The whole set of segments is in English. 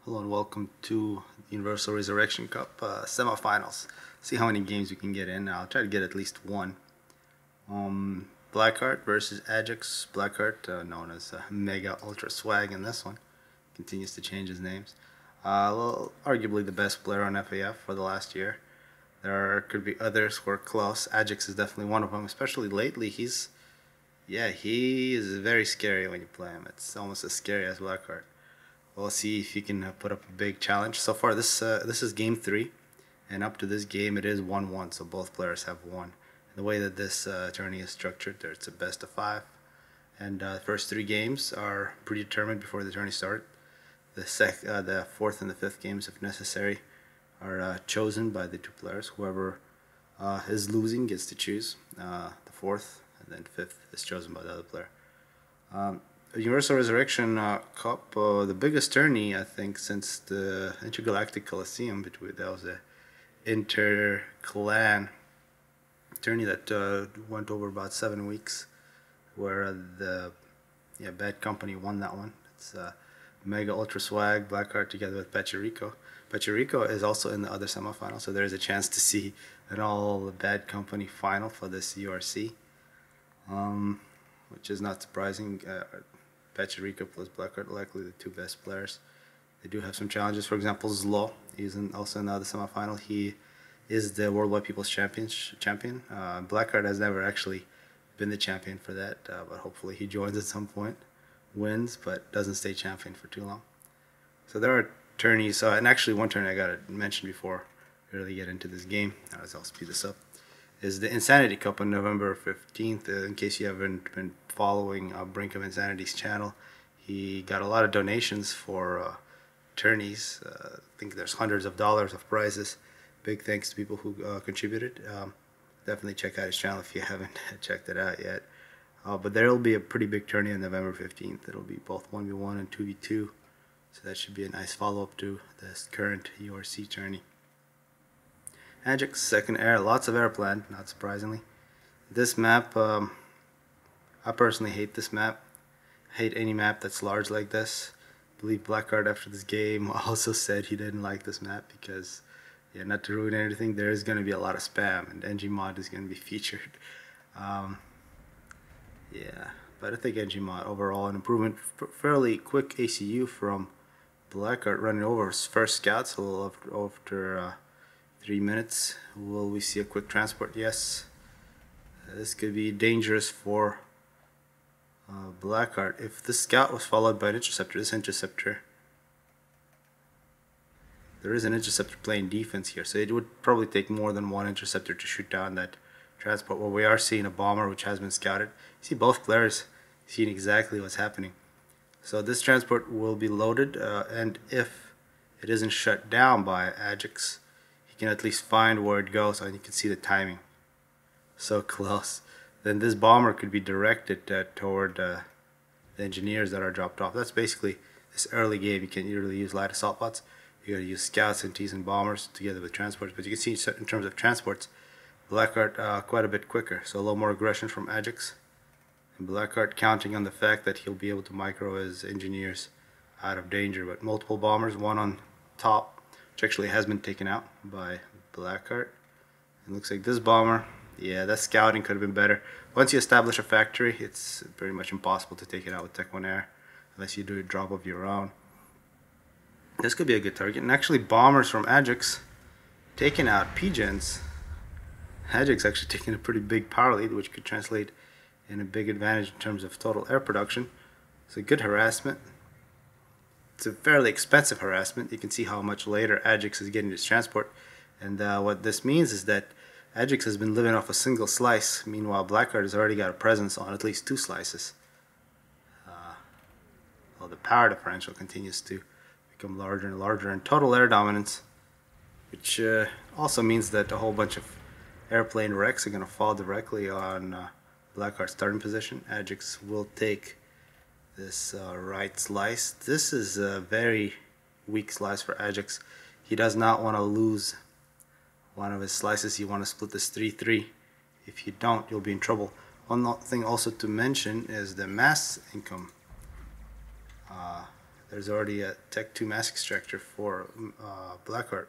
Hello and welcome to the Universal Resurrection Cup semifinals. See how many games we can get in. I'll try to get at least one. Blackheart versus Ajax. Blackheart, known as Mega Ultra Swag in this one, continues to change his names. Arguably the best player on FAF for the last year. Could be others who are close. Ajax is definitely one of them, especially lately. He is very scary when you play him. It's almost as scary as Blackheart. We'll see if he can put up a big challenge. So far, this is game 3, and up to this game, it is 1-1. So both players have won. And the way that this tourney is structured, it's a best of 5, and the first 3 games are predetermined before the tourney starts. The fourth and the fifth games, if necessary, are chosen by the 2 players. Whoever is losing gets to choose the fourth, and then fifth is chosen by the other player. Universal Resurrection Cup, the biggest tourney I think since the Intergalactic Coliseum. That was the inter-clan tourney that went over about 7 weeks, where the Bad Company won that one. It's Mega Ultra Swag, Blackheart together with Pachirico. Pachirico is also in the other semifinal, so there is a chance to see an all Bad Company final for this URC, which is not surprising. Pachirico plus Blackheart likely the 2 best players. They do have some challenges. For example, Zlo, he's also in the other semifinal. He is the Worldwide People's Champion. Blackheart has never actually been the champion for that, but hopefully he joins at some point, wins, but doesn't stay champion for too long. So there are tourneys, and actually one tourney I gotta mention before we really get into this game, as I'll speed this up, is the Insanity Cup on November 15th. In case you haven't been following Brink of Insanity's channel, he got a lot of donations for tourneys. I think there's hundreds of dollars of prizes. Big thanks to people who contributed. Definitely check out his channel if you haven't checked it out yet. But there will be a pretty big tourney on November 15th. It'll be both 1v1 and 2v2. So that should be a nice follow-up to this current URC tourney. Ajax, second air. Lots of air planned, not surprisingly. This map, I personally hate this map. I hate any map that's large like this. I believe Blackheart after this game also said he didn't like this map because, not to ruin anything, there is going to be a lot of spam, and NGMod is going to be featured. But I think NGMod overall an improvement. Fairly quick ACU from Blackheart running over his first scouts a little after 3 minutes. Will we see a quick transport? Yes. This could be dangerous for Blackheart. If the scout was followed by an interceptor, there is an interceptor playing defense here, so it would probably take more than one interceptor to shoot down that transport. Well, we are seeing a bomber which has been scouted. You see both players seeing exactly what's happening. So this transport will be loaded, and if it isn't shut down by Ajax, he can at least find where it goes, and you can see the timing. So close. Then this bomber could be directed toward the engineers that are dropped off. That's basically this early game. You can either use light assault bots, you gotta use scouts and T's and bombers together with transports. But you can see in terms of transports, Blackheart quite a bit quicker. So a little more aggression from Ajax. And Blackheart counting on the fact that he'll be able to micro his engineers out of danger. But multiple bombers, one on top, which actually has been taken out by Blackheart. It looks like this bomber, that scouting could have been better. Once you establish a factory, it's pretty much impossible to take it out with Tech 1 Air unless you do a drop of your own. This could be a good target. And actually bombers from Ajax taking out P-Gens. Ajax actually taking a pretty big power lead, which could translate in a big advantage in terms of total air production. It's a good harassment. It's a fairly expensive harassment. You can see how much later Ajax is getting this transport. And what this means is that Ajax has been living off a single slice. Meanwhile, Blackheart has already got a presence on at least 2 slices. Well, the power differential continues to become larger and larger, and total air dominance, which also means that a whole bunch of airplane wrecks are going to fall directly on Blackheart's starting position. Ajax will take this right slice. This is a very weak slice for Ajax. He does not want to lose one of his slices. You want to split this 3-3. If you don't, you'll be in trouble. One thing also to mention is the mass income there's already a Tech 2 mass extractor for Blackheart.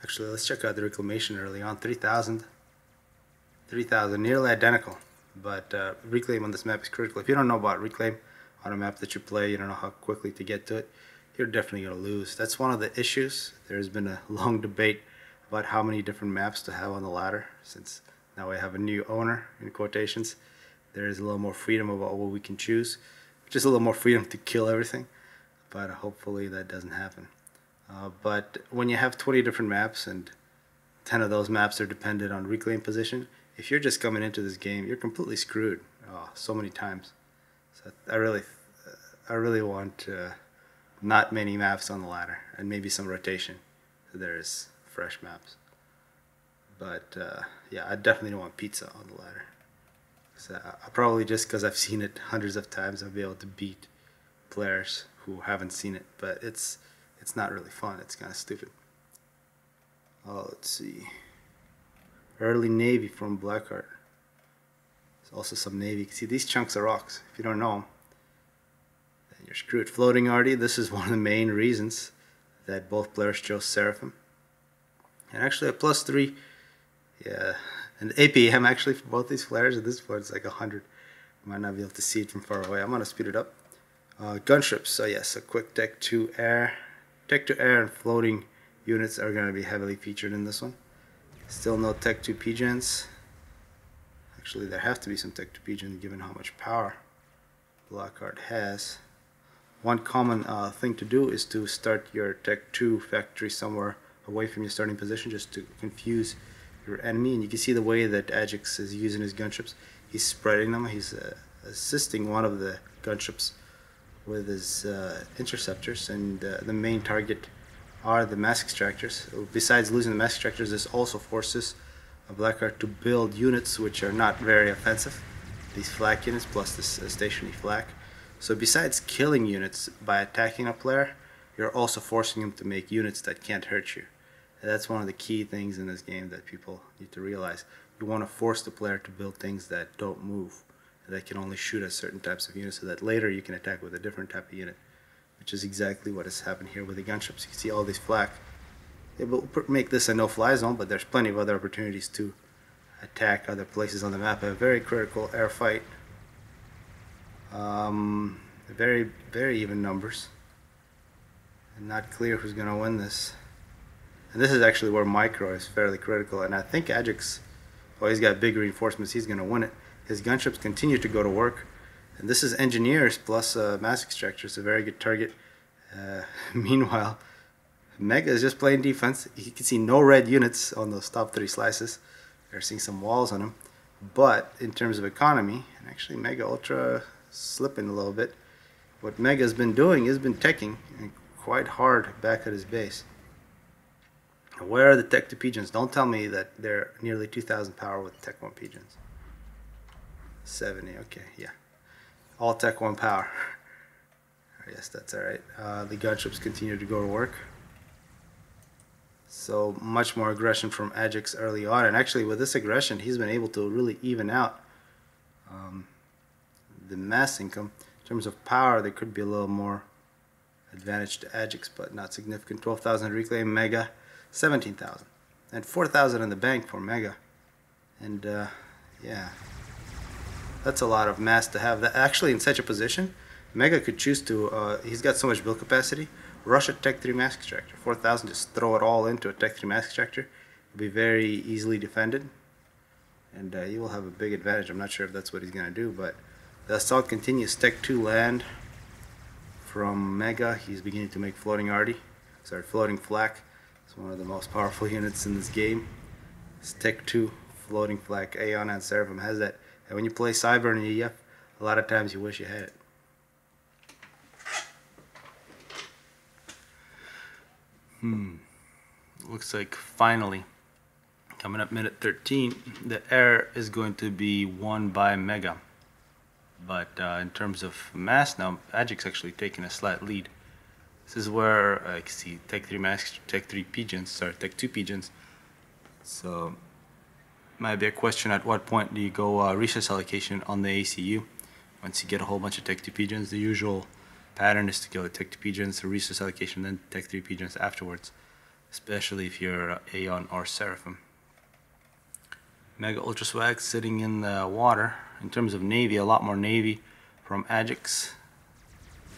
Actually, let's check out the reclamation early on. 3,000, nearly identical. But reclaim on this map is critical. If you don't know about reclaim on a map that you play, you don't know how quickly to get to it, you're definitely going to lose. That's one of the issues. There's been a long debate about how many different maps to have on the ladder, since now we have a new owner, in quotations. There is a little more freedom about what we can choose, just a little more freedom to kill everything, but hopefully that doesn't happen. But when you have 20 different maps and 10 of those maps are dependent on reclaim position, if you're just coming into this game, you're completely screwed so many times. So I really want not many maps on the ladder, and maybe some rotation so there's fresh maps. But yeah, I definitely don't want pizza on the ladder. So I probably, just because I've seen it hundreds of times, I'll be able to beat players who haven't seen it. But it's not really fun. It's kind of stupid. Oh, let's see. Early Navy from Blackheart. There's also some Navy. See, these chunks are rocks. If you don't know them, then you're screwed. Floating arty. This is one of the main reasons that both players chose Seraphim. And actually a +3. Yeah. And APM actually for both these flares. At this point it's like 100. You might not be able to see it from far away. I'm going to speed it up. Gunships. So yes, a quick Tech 2 air. Tech 2 air and floating units are going to be heavily featured in this one. Still no Tech 2 PGens. Actually, there have to be some Tech 2 PGens given how much power Blackheart has. One common thing to do is to start your Tech 2 factory somewhere away from your starting position, just to confuse your enemy. And you can see the way that Ajax is using his gunships. He's spreading them. He's assisting one of the gunships with his interceptors, and the main target are the mass extractors. Besides losing the mass extractors, this also forces Blackheart to build units which are not very offensive. These flak units plus this stationary flak. So besides killing units by attacking a player, you're also forcing him to make units that can't hurt you. And that's one of the key things in this game that people need to realize. You want to force the player to build things that don't move, that can only shoot at certain types of units, so that later you can attack with a different type of unit, which is exactly what has happened here with the gunships. You can see all these flak. It will make this a no-fly zone, but there's plenty of other opportunities to attack other places on the map. A very critical air fight. Very, very even numbers. And not clear who's going to win this. And this is actually where Micro is fairly critical. And I think Ajax, he's got big reinforcements. He's going to win it. His gunships continue to go to work. And this is engineers plus mass extractors, a very good target. Meanwhile, Mega is just playing defense. You can see no red units on those top 3 slices. They're seeing some walls on them. But in terms of economy, and actually Mega Ultra slipping a little bit, what Mega has been doing is been teching quite hard back at his base. Where are the Tech 2 Pigeons? Don't tell me that they're nearly 2,000 power with Tech 1 Pigeons. 70, okay, yeah. All Tech 1 power. Yes, that's alright. The gunships continue to go to work. So much more aggression from Ajax early on. And actually with this aggression, he's been able to really even out the mass income. In terms of power, there could be a little more advantage to Ajax, but not significant. 12,000 reclaim, Mega 17,000. And 4,000 in the bank for Mega. And yeah, that's a lot of mass to have. That actually, in such a position, Mega could choose to, he's got so much build capacity, rush a Tech 3 mass extractor. 4,000, just throw it all into a Tech 3 mass extractor. It'll be very easily defended. And he will have a big advantage. I'm not sure if that's what he's going to do, but the assault continues. Tech 2 land from Mega. He's beginning to make floating arty. Sorry, floating flak. It's one of the most powerful units in this game. It's Tech 2 floating flak. Aeon and Seraphim has that. And when you play Cyber and EF, a lot of times you wish you had it. Looks like finally, coming up minute 13, the air is going to be won by Mega. But in terms of mass now, Ajax actually taking a slight lead. This is where I can see Tech 3 mass, Tech 3 pigeons, sorry, Tech 2 pigeons. So might be a question at what point do you go resource allocation on the ACU. Once you get a whole bunch of Tech 2 pigeons, the usual pattern is to go Tech 2 pigeons, resource allocation, then Tech 3 pigeons afterwards, especially if you're Aeon or Seraphim. Mega Ultra Swag sitting in the water. In terms of Navy, a lot more Navy from Ajax.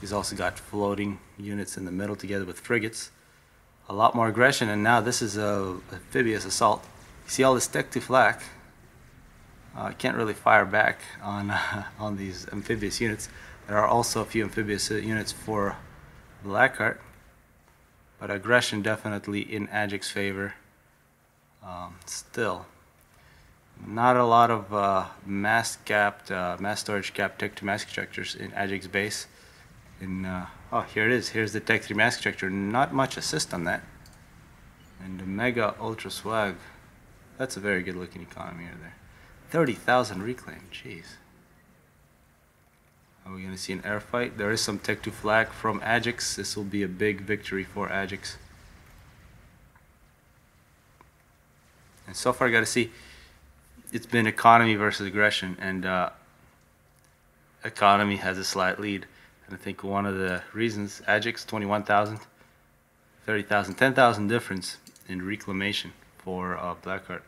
He's also got floating units in the middle together with frigates. A lot more aggression, and now this is a amphibious assault. You see all this Tech 2 flak. Can't really fire back on on these amphibious units. There are also a few amphibious units for Blackheart, but aggression definitely in Ajax's favor. Still, not a lot of mass storage capped Tech 2 mass extractors in Ajax base. Oh, here it is. Here's the Tech 3 mass extractor. Not much assist on that. And the Mega Ultra Swag. That's a very good looking economy there. 30,000 reclaim. Jeez. Are we going to see an air fight? There is some Tech 2 flak from Ajax. This will be a big victory for Ajax. And so far, I got to see. It's been economy versus aggression, and economy has a slight lead. And I think one of the reasons, Ajax 21,000, 30,000, 10,000 difference in reclamation for Blackheart.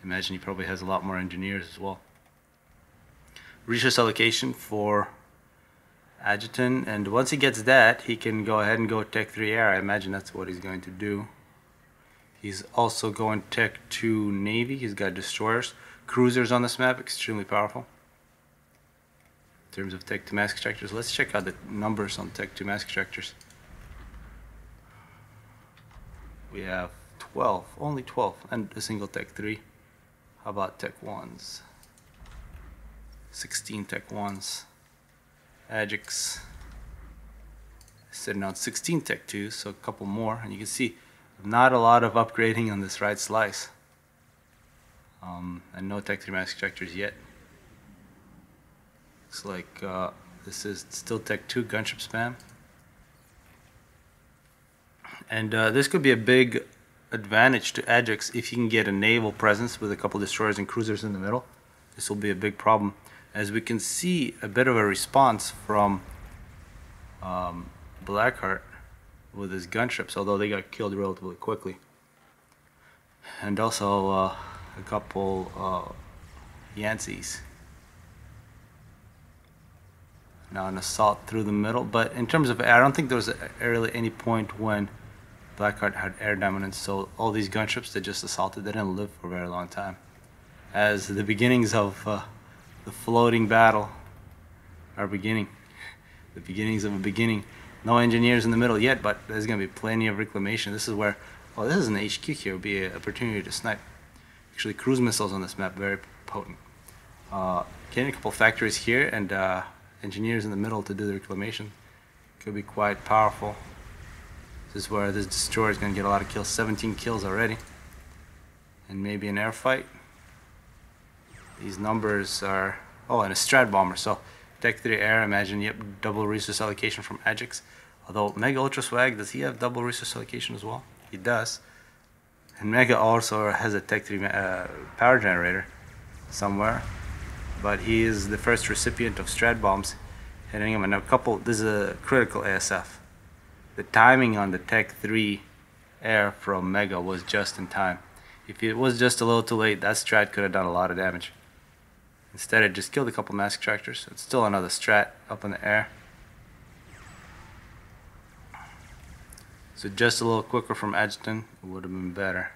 Imagine he probably has a lot more engineers as well. Resource allocation for Adjutant, and once he gets that, he can go ahead and go Tech 3 Air. I imagine that's what he's going to do. He's also going Tech 2 Navy. He's got destroyers. Cruisers on this map, extremely powerful. In terms of Tech 2 mass extractors, let's check out the numbers on Tech 2 mass extractors. We have 12, only 12, and a single Tech 3. How about Tech 1s? 16 Tech 1s. Ajax sitting on 16 Tech 2s, so a couple more, and you can see not a lot of upgrading on this right slice. And no Tech 3 mass extractors yet. Looks like this is still Tech 2 gunship spam. And this could be a big advantage to Ajax if you can get a naval presence with a couple destroyers and cruisers in the middle. This will be a big problem. As we can see, a bit of a response from Blackheart with his gunships, although they got killed relatively quickly. And also a couple Yanceys. Now an assault through the middle, but in terms of air, I don't think there was really any point when Blackheart had air dominance, so all these gunships that just assaulted, they didn't live for a very long time. As the beginnings of the floating battle are beginning. The beginnings of a beginning. No engineers in the middle yet, but there's going to be plenty of reclamation. This is where, oh, this is an HQ here. It would be an opportunity to snipe. Actually, cruise missiles on this map, very potent. Getting a couple factories here and engineers in the middle to do the reclamation could be quite powerful. This is where this destroyer is going to get a lot of kills. 17 kills already. And maybe an air fight. These numbers are... Oh, and a strat bomber. So, Tech 3 Air, imagine, yep, double resource allocation from Ajax. Although, Mega Ultra Swag, does he have double resource allocation as well? He does. And Mega also has a Tech 3 power generator somewhere. But he is the first recipient of strat bombs hitting him. And a couple... This is a critical ASF. The timing on the Tech 3 Air from Mega was just in time. If it was just a little too late, that strat could have done a lot of damage. Instead, it just killed a couple mass extractors. It's still another strat up in the air. So just a little quicker from Adjutant would have been better.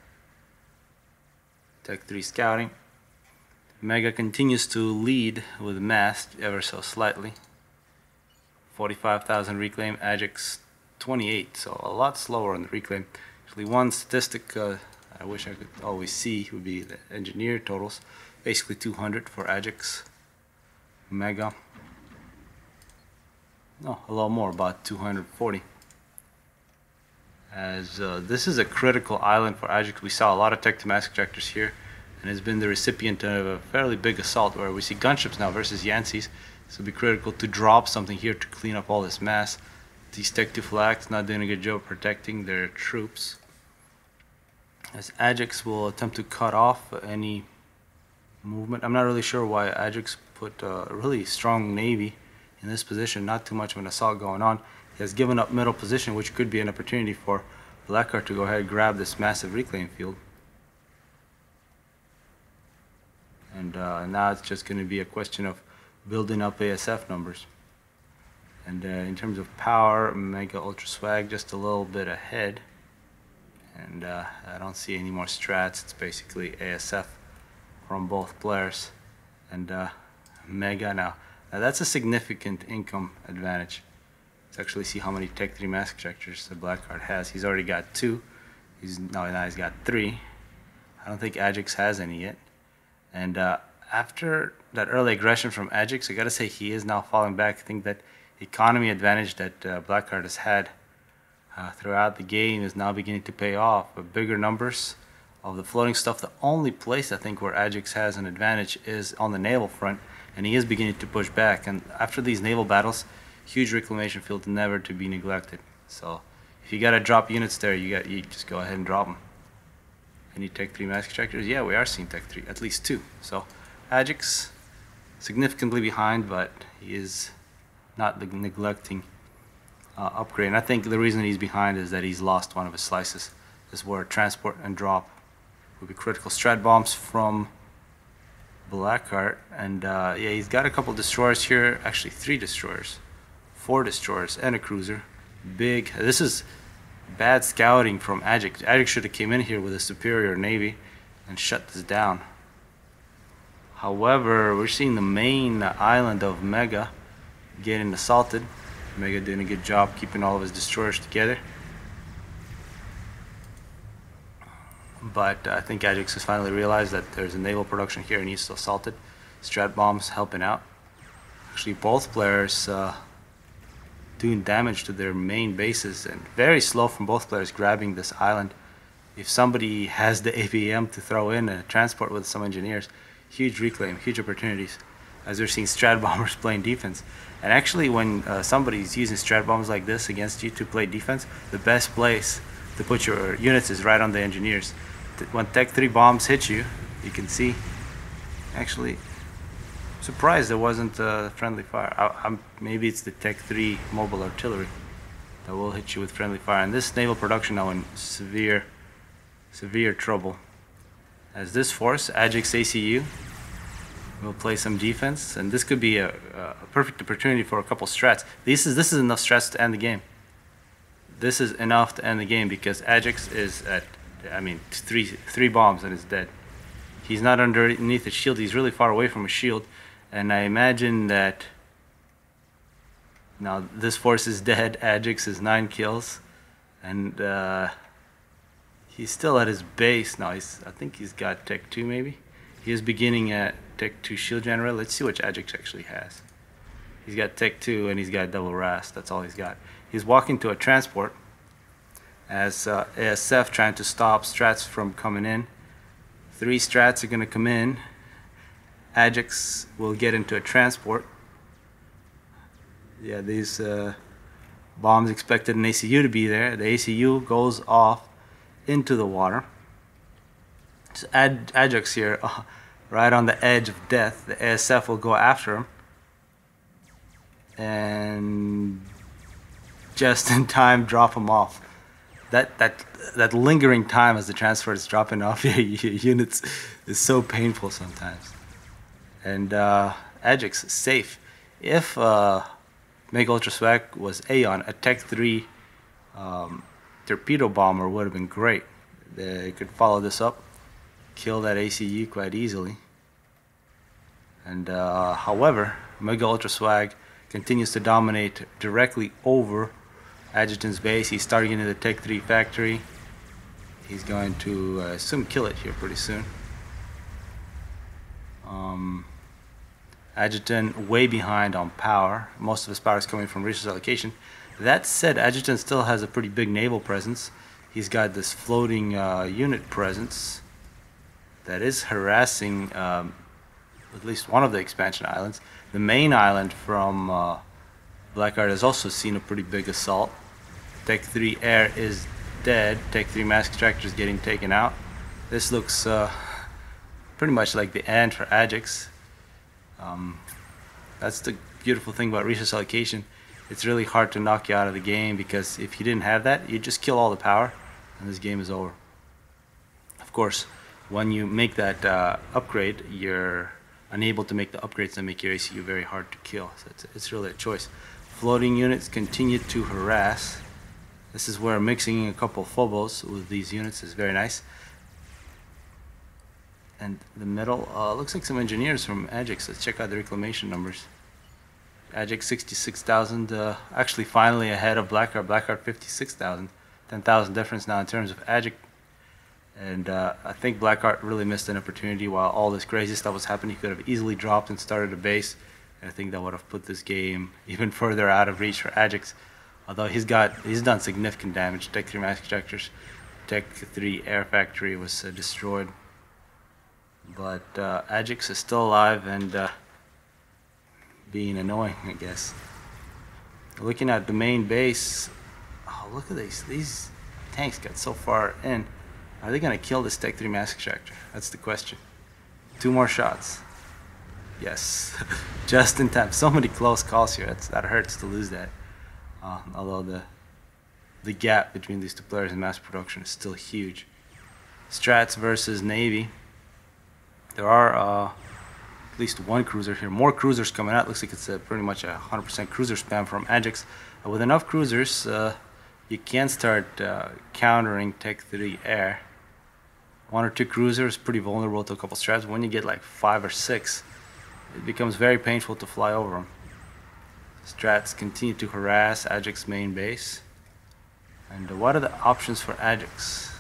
Tech 3 scouting. Mega continues to lead with mass ever so slightly. 45,000 reclaim. Ajax 28, so a lot slower on the reclaim. Actually, one statistic I wish I could always see would be the engineer totals. Basically 200 for Ajax. Mega. No, a lot more, about 240. As this is a critical island for Ajax. We saw a lot of Tech 2 mass extractors here, and has been the recipient of a fairly big assault where we see gunships now versus Yanceys. So it'll be critical to drop something here to clean up all this mass. These Tech 2 flags not doing a good job protecting their troops. As Ajax will attempt to cut off any movement. I'm not really sure why Ajax put a really strong navy in this position, not too much of an assault going on. He has given up middle position, which could be an opportunity for Blackguard to go ahead and grab this massive reclaim field. And now it's just going to be a question of building up ASF numbers. And in terms of power, Mega Ultra Swag just a little bit ahead. And I don't see any more strats. It's basically ASF from both players. And Mega now that's a significant income advantage. Let's actually see how many Tech 3 mask ejectors the Blackguard has. He's already got 2. Now he's got 3. I don't think Ajax has any yet. And after that early aggression from Ajax, I gotta say he is now falling back. I think that economy advantage that Blackguard has had throughout the game is now beginning to pay off. But bigger numbers of the floating stuff. The only place I think where Ajax has an advantage is on the naval front, and he is beginning to push back. And after these naval battles, huge reclamation field never to be neglected. So if you gotta drop units there, you just go ahead and drop them. Any Tech 3 mask ejectors? Yeah, we are seeing Tech 3, at least 2. So Ajax significantly behind, but he is not neglecting upgrade. And I think the reason he's behind is that he's lost one of his slices. This is where transport and drop will be critical. Strat bombs from Blackguard, and yeah, he's got a couple destroyers here. Actually, 3 destroyers, 4 destroyers, and a cruiser. Big. This is bad scouting from Ajax. Ajax should have came in here with a superior navy and shut this down. However, we're seeing the main island of Mega getting assaulted. Mega doing a good job keeping all of his destroyers together. But I think Ajax has finally realized that there's a naval production here and he's still assaulted. Strat bombs helping out. Actually, both players doing damage to their main bases, and very slow from both players grabbing this island. If somebody has the APM to throw in a transport with some engineers, huge reclaim, huge opportunities, as we're seeing strat bombers playing defense. And actually, when somebody's using strat bombs like this against you to play defense, the best place to put your units is right on the engineers. When Tech 3 bombs hit you, you can see, actually, surprised there wasn't friendly fire. Maybe it's the Tech 3 mobile artillery that will hit you with friendly fire. And this naval production now in severe trouble. As this force, Ajax ACU, will play some defense, and this could be a perfect opportunity for a couple strats. This is enough strats to end the game. This is enough to end the game because Ajax is at, I mean, three bombs and is dead. He's not underneath the shield. He's really far away from a shield. And I imagine that now this force is dead. Ajax is 9 kills, and he's still at his base now. I think he's got Tech 2 maybe. He is beginning at Tech 2 shield general. Let's see what Ajax actually has. He's got Tech 2 and he's got double RAS. That's all he's got. He's walking to a transport as ASF trying to stop strats from coming in. 3 strats are going to come in. Ajax will get into a transport. Yeah, these bombs expected an ACU to be there. The ACU goes off into the water. So Ajax here, right on the edge of death. The ASF will go after him. And just in time drop him off. That lingering time as the transport is dropping off your units is so painful sometimes. And Ajax is safe. If Mega Ultra Swag was Aeon, a Tech 3 torpedo bomber would have been great. They could follow this up, kill that ACU quite easily. And however, Mega Ultra Swag continues to dominate directly over Adjutant's base. He's starting into the Tech 3 factory. He's going to assume kill it here pretty soon. Adjutant way behind on power. Most of his power is coming from resource allocation. That said, Adjutant still has a pretty big naval presence. He's got this floating unit presence that is harassing at least one of the expansion islands. The main island from Blackguard has also seen a pretty big assault. Tech 3 air is dead. Tech 3 mask extractor is getting taken out. This looks pretty much like the end for Ajax. That's the beautiful thing about resource allocation. It's really hard to knock you out of the game, because if you didn't have that, you just kill all the power and this game is over. Of course, when you make that upgrade, you're unable to make the upgrades that make your ACU very hard to kill. So it's really a choice. Floating units continue to harass. This is where mixing a couple of phobos with these units is very nice. And the middle looks like some engineers from Ajax. Let's check out the reclamation numbers. Ajax 66,000, actually finally ahead of Blackheart. Blackheart 56,000, 10,000 difference now in terms of Ajax. And I think Blackheart really missed an opportunity. While all this crazy stuff was happening, he could have easily dropped and started a base. And I think that would have put this game even further out of reach for Ajax. Although he's done significant damage. Tech 3 mass extractors, Tech 3 air factory was destroyed. But Ajax is still alive and being annoying, I guess. Looking at the main base, oh, look at these tanks got so far in. Are they gonna kill this Tech 3 mass extractor? That's the question. 2 more shots. Yes, just in time. So many close calls here. That hurts to lose that. Although the gap between these two players in mass production is still huge. Strats versus Navy. There are at least one cruiser here. More cruisers coming out. Looks like it's pretty much a 100% cruiser spam from Ajax. With enough cruisers, you can start countering Tech 3 air. 1 or 2 cruisers, pretty vulnerable to a couple strats. When you get like 5 or 6, it becomes very painful to fly over them. Strats continue to harass Ajax main base. And what are the options for Ajax?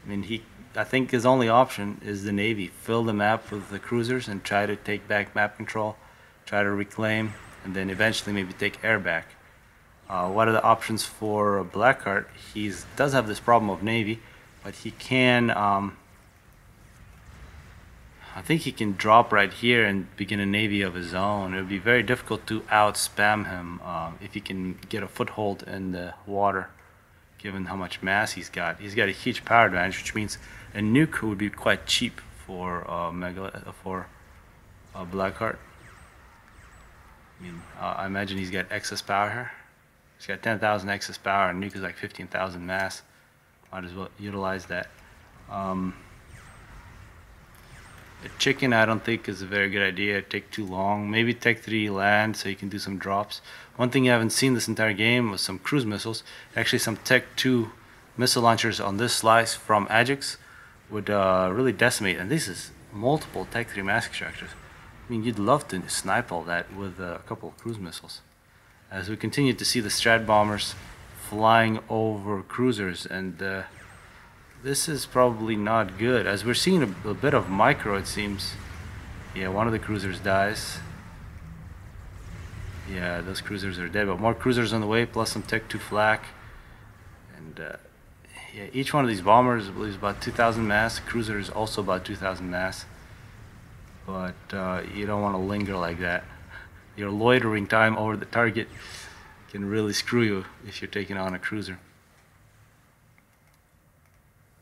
I mean, I think his only option is the Navy. Fill the map with the cruisers and try to take back map control, try to reclaim, and then eventually maybe take air back. What are the options for Blackheart? He does have this problem of Navy, but he can, I think he can drop right here and begin a Navy of his own. It would be very difficult to out-spam him if he can get a foothold in the water, given how much mass he's got. He's got a huge power advantage, which means a nuke would be quite cheap for Blackheart. I mean, I imagine he's got excess power here. He's got 10,000 excess power, and nuke is like 15,000 mass. Might as well utilize that. A chicken, I don't think is a very good idea. It'd take too long. Maybe Tech 3 land so you can do some drops. One thing you haven't seen this entire game was some cruise missiles. Actually, some Tech 2 missile launchers on this slice from Ajax would really decimate. And this is multiple Tech 3 mass extractors. I mean, you'd love to snipe all that with a couple of cruise missiles. As we continue to see the strat bombers flying over cruisers, and this is probably not good, as we're seeing a bit of micro, it seems. Yeah, one of the cruisers dies. Yeah, those cruisers are dead, but more cruisers on the way, plus some Tech 2 flak. And yeah, each one of these bombers, I believe, is about 2,000 mass. The cruiser is also about 2,000 mass. But you don't want to linger like that. Your loitering time over the target can really screw you if you're taking on a cruiser.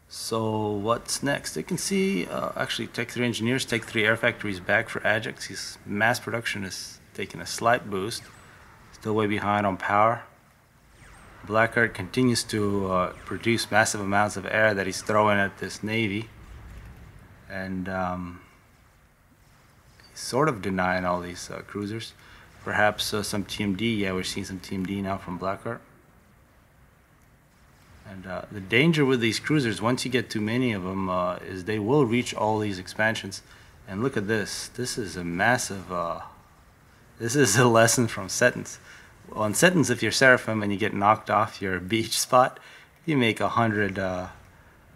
So what's next? You can see actually Tech 3 engineers, Tech 3 air factory is back for Ajax. His mass production is taking a slight boost. Still way behind on power. Blackheart continues to produce massive amounts of air that he's throwing at this Navy. And he's sort of denying all these cruisers. Perhaps some TMD. Yeah, we're seeing some TMD now from Blackheart. And the danger with these cruisers, once you get too many of them, is they will reach all these expansions. And look at this. This is a massive... this is a lesson from Sentence. On Sentence, if you're Seraphim and you get knocked off your beach spot, you make 100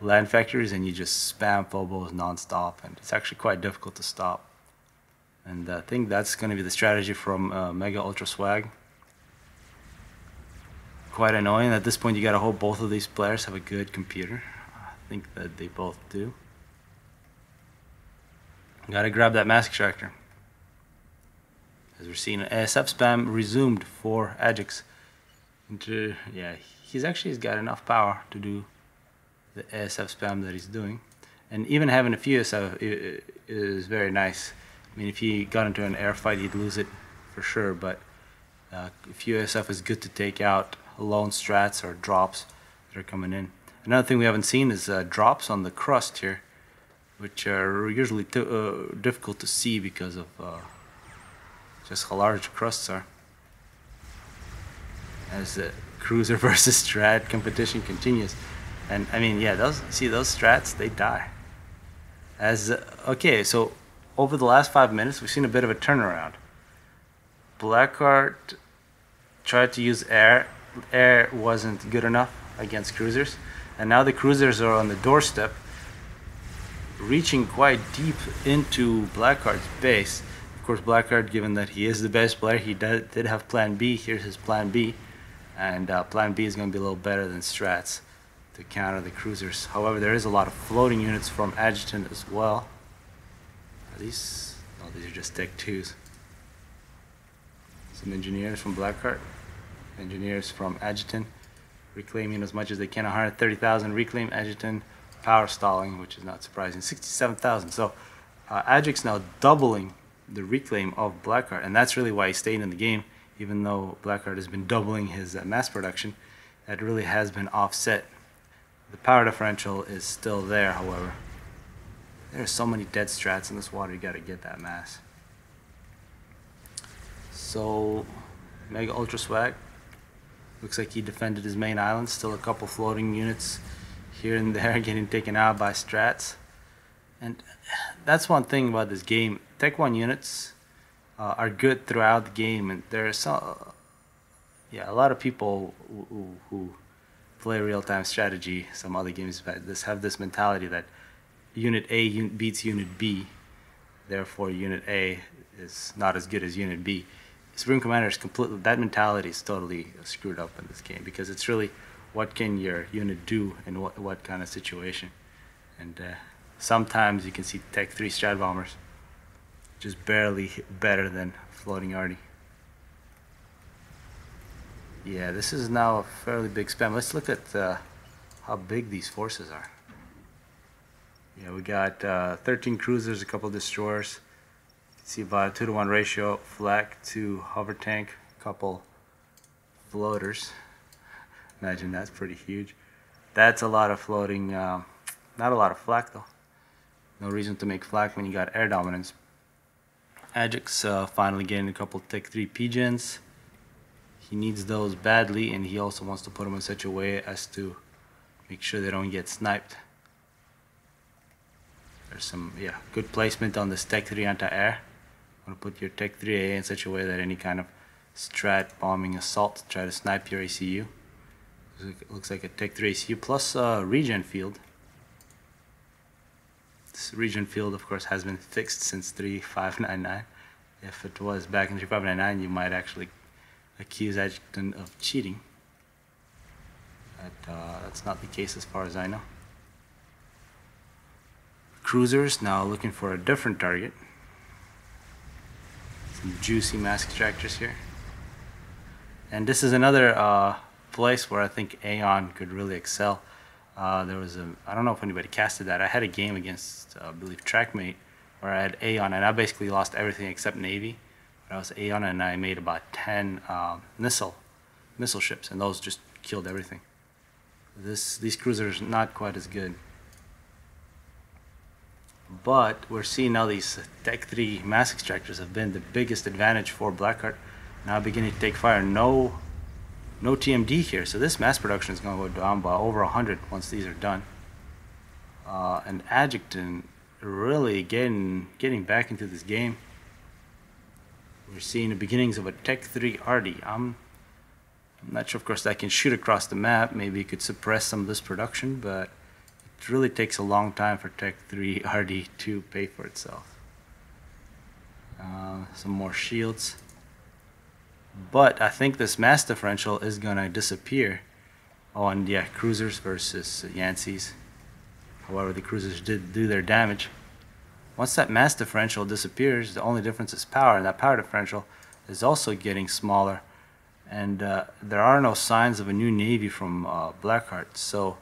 land factories and you just spam phobos non-stop. And it's actually quite difficult to stop. And I think that's going to be the strategy from Mega Ultra Swag. Quite annoying. At this point, you got to hope both of these players have a good computer. I think that they both do. Got to grab that mass extractor. As we're seeing, an ASF spam resumed for Ajax. Yeah, he's got enough power to do the ASF spam that he's doing. And even having a few ASF is very nice. I mean, if he got into an air fight, he'd lose it for sure, but if USF is good to take out lone strats or drops that are coming in. Another thing we haven't seen is drops on the crust here, which are usually difficult to see because of just how large the crusts are. As the cruiser versus strat competition continues. And I mean, yeah, those strats, they die. Okay, so over the last 5 minutes, we've seen a bit of a turnaround. Blackheart tried to use air. Air wasn't good enough against cruisers. And now the cruisers are on the doorstep, reaching quite deep into Blackheart's base. Of course, Blackheart, given that he is the best player, he did have plan B. Here's his plan B. And plan B is going to be a little better than strats to counter the cruisers. However, there is a lot of floating units from Adjutant as well. Are these? No, these are just Tech 2s. Some engineers from Blackheart. Engineers from Adjutant. Reclaiming as much as they can. 130,000 reclaim. Adjutant power stalling, which is not surprising. 67,000. So Adjic's now doubling the reclaim of Blackheart. And that's really why he stayed in the game. Even though Blackheart has been doubling his mass production, that really has been offset. The power differential is still there, however. There are so many dead strats in this water, you gotta get that mass. So, Mega Ultra Swag. Looks like he defended his main island. Still a couple floating units here and there getting taken out by strats. And that's one thing about this game. Tech 1 units are good throughout the game, and there are some, a lot of people who play real-time strategy, some other games have this mentality that Unit A beats Unit B, therefore Unit A is not as good as Unit B. Supreme Commander is completely, that mentality is totally screwed up in this game, because it's really what can your unit do in what kind of situation. And sometimes you can see Tech 3 Strat Bombers just barely better than floating arty. Yeah, this is now a fairly big spam. Let's look at how big these forces are. Yeah, we got 13 cruisers, a couple destroyers. You can see about a 2-to-1 ratio, flak to hover tank, a couple floaters. Imagine that's pretty huge. That's a lot of floating, not a lot of flak though. No reason to make flak when you got air dominance. Ajax finally getting a couple Tech 3 P-Gens. He needs those badly, and he also wants to put them in such a way as to make sure they don't get sniped. There's some, good placement on this Tech 3 anti-air. Want to put your Tech 3A in such a way that any kind of strat bombing assault try to snipe your ACU. Looks like a Tech 3 ACU plus regen field. This regen field, of course, has been fixed since 3599. If it was back in 3599, you might actually accuse Adjutant of cheating. But that's not the case as far as I know. Cruisers now looking for a different target. Some juicy mass extractors here. And this is another place where I think Aeon could really excel. There was I don't know if anybody casted that. I had a game against, I believe, Trackmate, where I had Aeon, and I basically lost everything except Navy. But I was Aeon, and I made about 10 missile ships, and those just killed everything. These cruisers are not quite as good. But we're seeing now these Tech 3 mass extractors have been the biggest advantage for Blackheart. Now beginning to take fire. No TMD here, so this mass production is going to go down by over 100 once these are done. And Adjutant really getting back into this game. We're seeing the beginnings of a Tech 3 arty. I'm not sure, of course, that can shoot across the map. Maybe it could suppress some of this production, but it really takes a long time for Tech 3 arty to pay for itself. Some more shields. But I think this mass differential is going to disappear on, cruisers versus Yanceys. However, the cruisers did do their damage. Once that mass differential disappears, the only difference is power, and that power differential is also getting smaller. And there are no signs of a new Navy from Blackheart. So,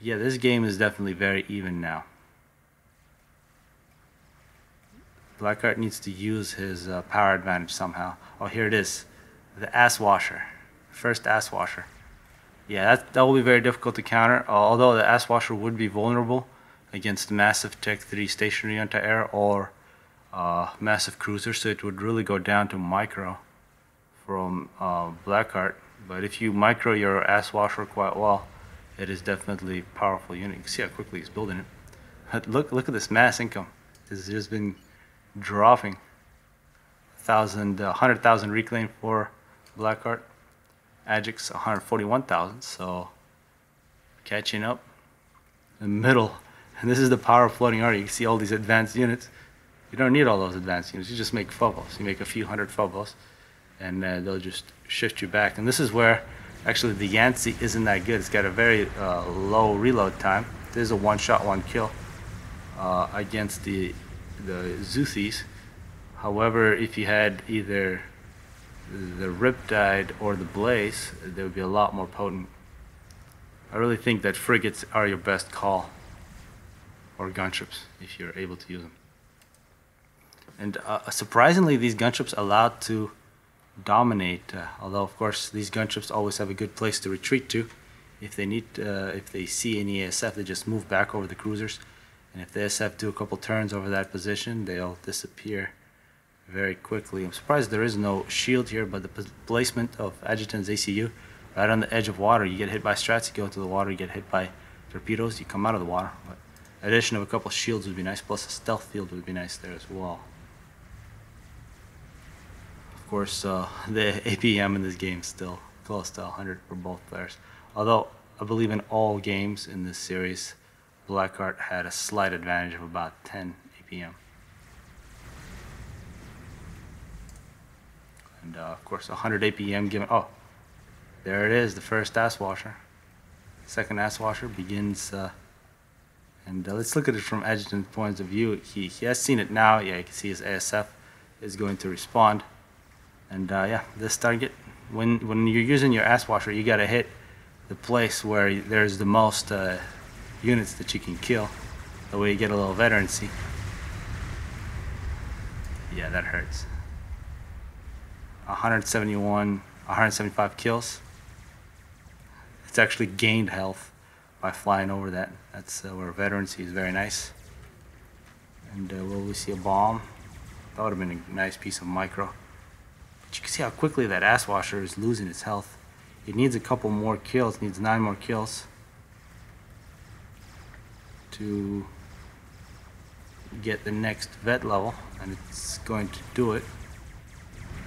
this game is definitely very even now. Blackheart needs to use his power advantage somehow. Oh, here it is. The Ass Washer. First Ass Washer. Yeah, that will be very difficult to counter, although the Ass Washer would be vulnerable against massive Tech 3 stationary anti-air or massive cruiser, so it would really go down to micro from Blackheart. But if you micro your Ass Washer quite well, it is definitely a powerful unit. You can see how quickly he's building it. But look at this mass income. This has just been dropping. 100,000 reclaim for Blackheart. Ajax 141,000, so catching up in the middle. And this is the power of floating arty. You can see all these advanced units. You don't need all those advanced units. You just make phobos. You make a few hundred phobos, and they'll just shift you back. And this is where actually the Yancey isn't that good. It's got a very low reload time. There's a one-shot, one-kill against the Zuthies. However, if you had either the Riptide or the Blaze, they would be a lot more potent. I really think that frigates are your best call, or gunships, if you're able to use them. And surprisingly, these gunships allowed to dominate, although of course these gunships always have a good place to retreat to. If they see any ASF, they just move back over the cruisers, and if the ASF do a couple turns over that position, they'll disappear very quickly. I'm surprised there is no shield here, but the placement of Adjutant's ACU right on the edge of water, you get hit by strats, you go into the water, you get hit by torpedoes, you come out of the water. But addition of a couple shields would be nice, plus a stealth field would be nice there as well. Of course, the APM in this game is still close to 100 for both players. Although, I believe in all games in this series, Blackheart had a slight advantage of about 10 APM. And of course 100 APM given, oh, there it is, the first Ass Washer. Second Ass Washer begins, and let's look at it from Adjutant's point of view. He has seen it now. Yeah, you can see his ASF is going to respond. And yeah, this target, when you're using your Ass Washer, you gotta hit the place where there's the most units that you can kill. That way you get a little veterancy. Yeah, that hurts. 175 kills. It's actually gained health by flying over that. That's where veterancy is very nice. And will we see a bomb? That would have been a nice piece of micro. But you can see how quickly that Ass Washer is losing its health. It needs a couple more kills, it needs 9 more kills to get the next vet level, and it's going to do it.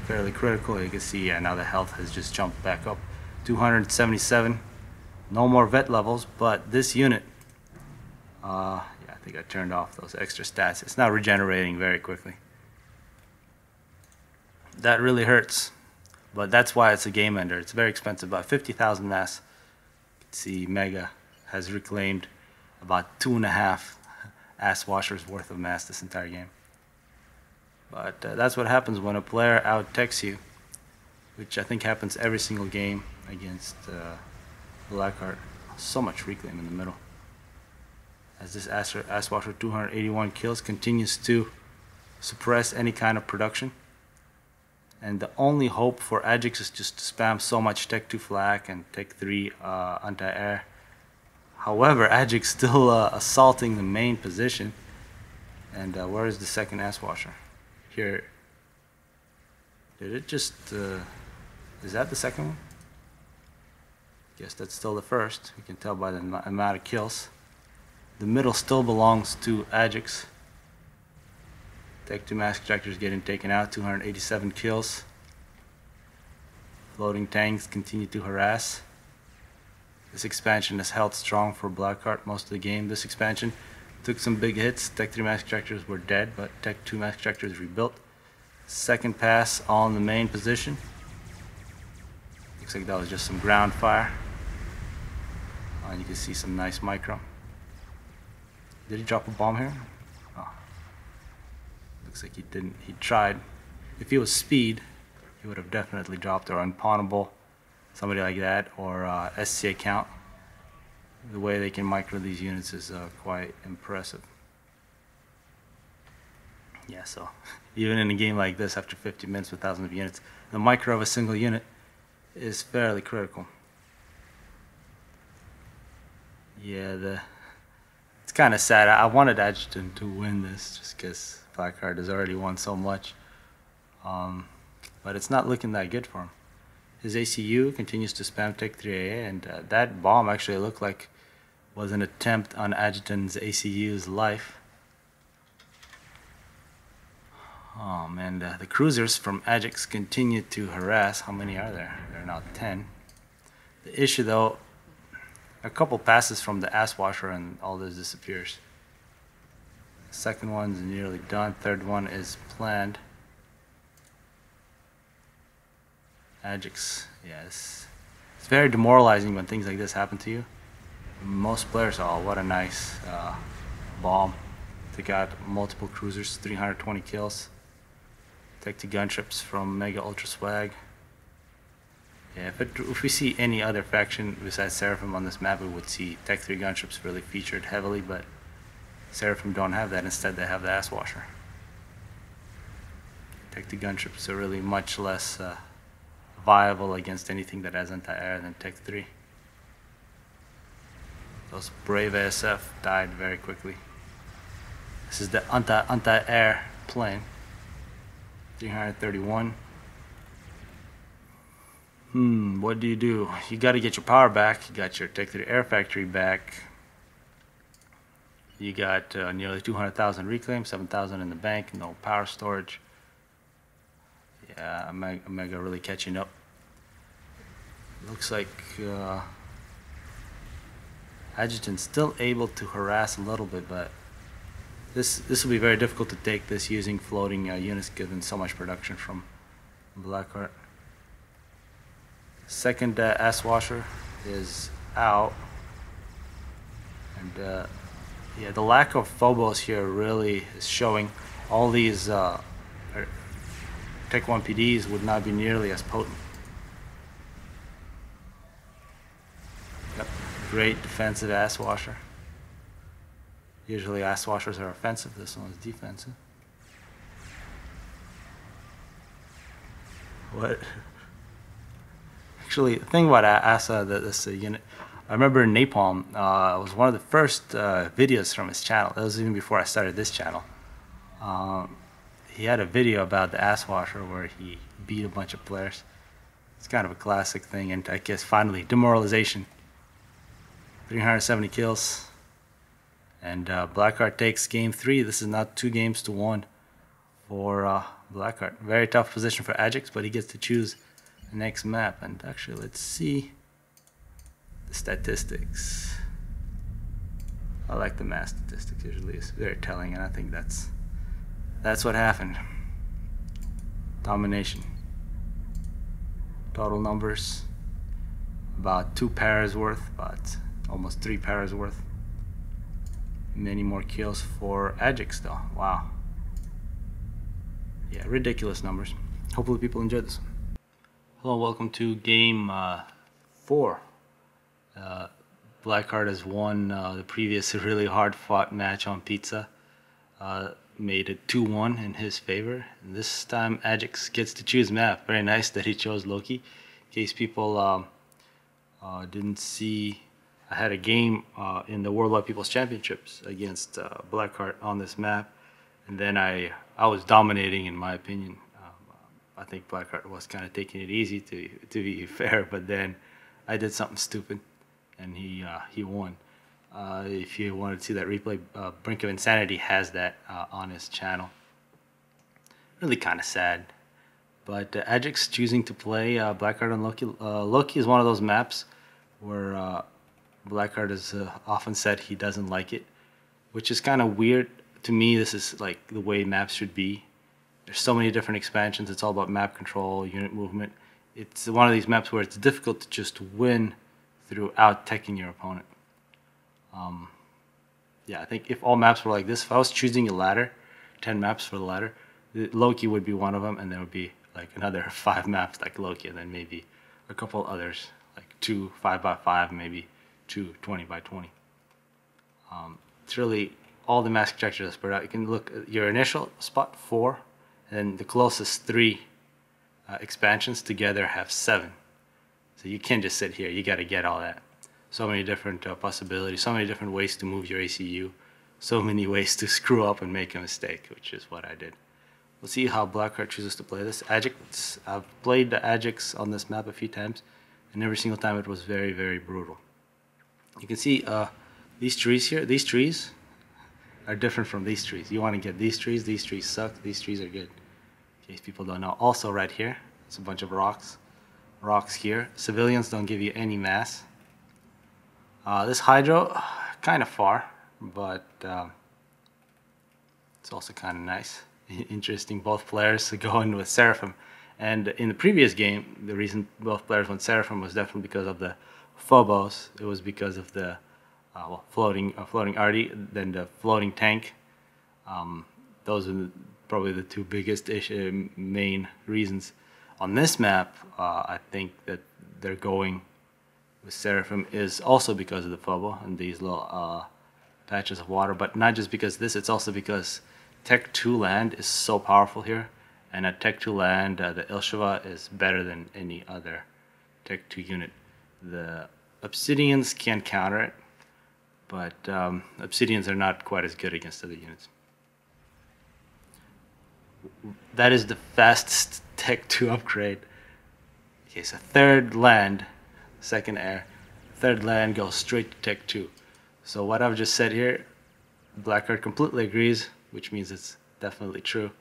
Fairly critical. You can see, yeah, now the health has just jumped back up. 277. No more vet levels, but this unit, yeah, I think I turned off those extra stats. It's not regenerating very quickly. That really hurts, but that's why it's a game ender. It's very expensive, about 50,000 mass. You can see Mega has reclaimed about 2.5 Ass Washers worth of mass this entire game. But that's what happens when a player out-techs you, which I think happens every single game against Blackheart. So much reclaim in the middle. As this Ass Washer 281 kills continues to suppress any kind of production. And the only hope for Ajax is just to spam so much Tech 2 flak and Tech 3 anti-air. However, Ajax still assaulting the main position. And where is the second Ass Washer? Here. Did it just is that the second one? Guess that's still the first. You can tell by the amount of kills. The middle still belongs to Ajax. Tech 2 mass ejectors getting taken out, 287 kills. Floating tanks continue to harass. This expansion has held strong for Blackheart most of the game. This expansion took some big hits. Tech 3 mass ejectors were dead, but Tech 2 mass ejectors rebuilt. Second pass on the main position. Looks like that was just some ground fire. And you can see some nice micro. Did he drop a bomb here? Oh. Looks like he didn't. He tried. If he was speed, he would have definitely dropped, or unpawnable, somebody like that, or SCA count. The way they can micro these units is quite impressive. Yeah, so even in a game like this, after 50 minutes with thousands of units, the micro of a single unit is fairly critical. Yeah, it's kind of sad. I wanted Adjutant to win this just because Blackheart has already won so much. But it's not looking that good for him. His ACU continues to spam Tech 3AA, and that bomb actually looked like was an attempt on Adjutant's ACU's life. And the cruisers from Ajax continue to harass. How many are there? There are now 10. The issue, though, a couple passes from the ass washer and all this disappears. The second one's nearly done. Third one is planned. Ajax, yes. It's very demoralizing when things like this happen to you. Most players, oh, what a nice bomb. They got multiple cruisers, 320 kills. Tech to guntrips from Mega Ultra Swag. Yeah, if we see any other faction besides Seraphim on this map, we would see Tech 3 gunships really featured heavily, but Seraphim don't have that. Instead, they have the ass washer. Tech 2 gunships are really much less viable against anything that has anti-air than Tech 3. Those brave ASF died very quickly. This is the anti-air plane. 331. What do? You got to get your power back. You got your Tech 3 Air Factory back. You got nearly 200,000 reclaim, 7,000 in the bank, no power storage. Yeah, Omega really catching up. Looks like Adjutant's still able to harass a little bit, but this will be very difficult to take this using floating units given so much production from Blackheart. Second ass washer is out, and yeah, the lack of Phobos here really is showing. All these Tech 1 PDs would not be nearly as potent. Yep, great defensive ass washer. Usually ass washers are offensive, this one is defensive. What? Actually, the thing about this unit, I remember Napalm was one of the first videos from his channel. That was even before I started this channel. He had a video about the ass washer where he beat a bunch of players. It's kind of a classic thing, and I guess finally, demoralization. 370 kills. And Blackheart takes game 3. This is now 2-1 for Blackheart. Very tough position for Ajax, but he gets to choose the next map. And actually, let's see the statistics. I like the mass statistics. Usually, it's very telling, and I think that's what happened. Domination. Total numbers, about 2 paras worth, about almost 3 paras worth. Many more kills for Ajax though. Wow. Yeah, ridiculous numbers. Hopefully people enjoyed this. Hello, welcome to game 4. Blackheart has won the previous really hard fought match on Pizza. Made it 2-1 in his favor. And this time Ajax gets to choose map. Very nice that he chose Loki. In case people didn't see, I had a game in the Worldwide People's Championships against Blackheart on this map, and then I was dominating in my opinion. I think Blackheart was kind of taking it easy to be fair, but then I did something stupid, and he won. If you want to see that replay, Brink of Insanity has that on his channel. Really kind of sad. But Ajax choosing to play Blackheart on Loki. Loki is one of those maps where Blackheart has often said he doesn't like it, which is kind of weird. To me, this is like the way maps should be. There's so many different expansions. It's all about map control, unit movement. It's one of these maps where it's difficult to just win through out-teching your opponent. Yeah, I think if all maps were like this, if I was choosing a ladder, 10 maps for the ladder, Loki would be one of them, and there would be like another 5 maps like Loki, and then maybe a couple others, like 2 5x5, maybe 2 20x20. It's really all the mask extractors are spread out. You can look at your initial spot 4, and then the closest 3 expansions together have 7. So you can't just sit here. You got to get all that. So many different possibilities, so many different ways to move your ACU, so many ways to screw up and make a mistake, which is what I did. We'll see how Blackheart chooses to play this. Ajax, I've played the Ajax on this map a few times, and every single time it was very, very brutal. You can see these trees here. These trees are different from these trees. You want to get these trees. These trees suck. These trees are good. In case people don't know. Also right here, it's a bunch of rocks. Rocks here. Civilians don't give you any mass. This hydro, kind of far, but it's also kind of nice. Interesting, both players going with Seraphim. And in the previous game, the reason both players went Seraphim was definitely because of the Phobos. It was because of the floating arty, then the floating tank. Those are probably the two biggest main reasons. On this map, I think that they're going with Seraphim is also because of the Phobo and these little patches of water, but not just because this, it's also because Tech 2 land is so powerful here, and at Tech 2 land, the Ilsheva is better than any other Tech 2 unit. The Obsidians can counter it, but Obsidians are not quite as good against other units. That is the fastest Tech 2 upgrade. Okay, so third land, second air, third land goes straight to Tech 2. So what I've just said here, Blackheart completely agrees, which means it's definitely true.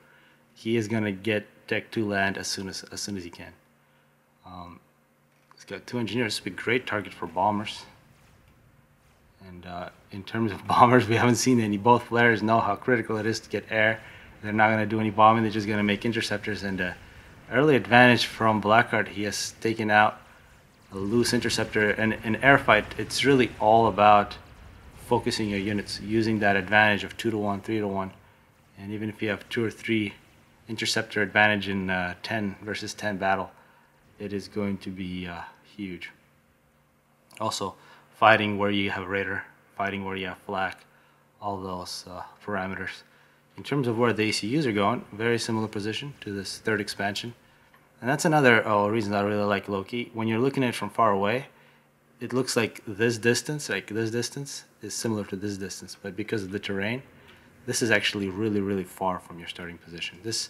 He is gonna get Tech 2 land as soon as he can. He's got 2 engineers, to be a great target for bombers. And in terms of bombers, we haven't seen any. Both players know how critical it is to get air. They're not gonna do any bombing. They're just gonna make interceptors. And early advantage from Blackheart. He has taken out a loose interceptor. And in air fight, it's really all about focusing your units, using that advantage of 2-to-1, 3-to-1. And even if you have 2 or 3 interceptor advantage in 10 versus 10 battle, it is going to be huge. Also, fighting where you have radar, fighting where you have flak, all those parameters. In terms of where the ACUs are going, very similar position to this third expansion. And that's another reason I really like Loki. When you're looking at it from far away, it looks like this distance is similar to this distance, but because of the terrain, this is actually really, really far from your starting position. This,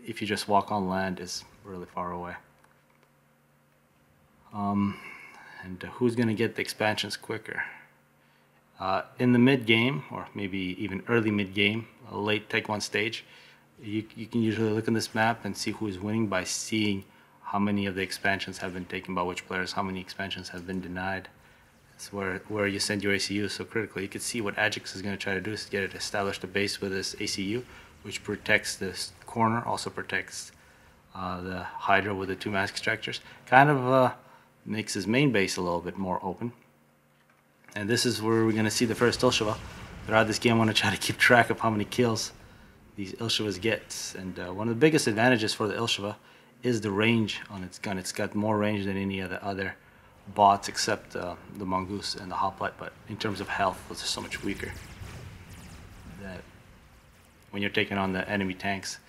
if you just walk on land, is really far away. And who's going to get the expansions quicker? In the mid-game, or maybe even early mid-game, a late Tech 1 stage, you can usually look on this map and see who is winning by seeing how many of the expansions have been taken by which players, how many expansions have been denied. That's where you send your ACU so critically. You can see what Ajax is going to try to do is get it established a base with this ACU, which protects this corner, also protects the Hydra with the 2 mask extractors. Kind of makes his main base a little bit more open. And this is where we're going to see the first Ilsheva. Throughout this game, I want to try to keep track of how many kills these Ilshevas get. And one of the biggest advantages for the Ilsheva is the range on its gun. It's got more range than any of the other bots except the Mongoose and the Hoplite, but in terms of health, it's so much weaker. That when you're taking on the enemy tanks,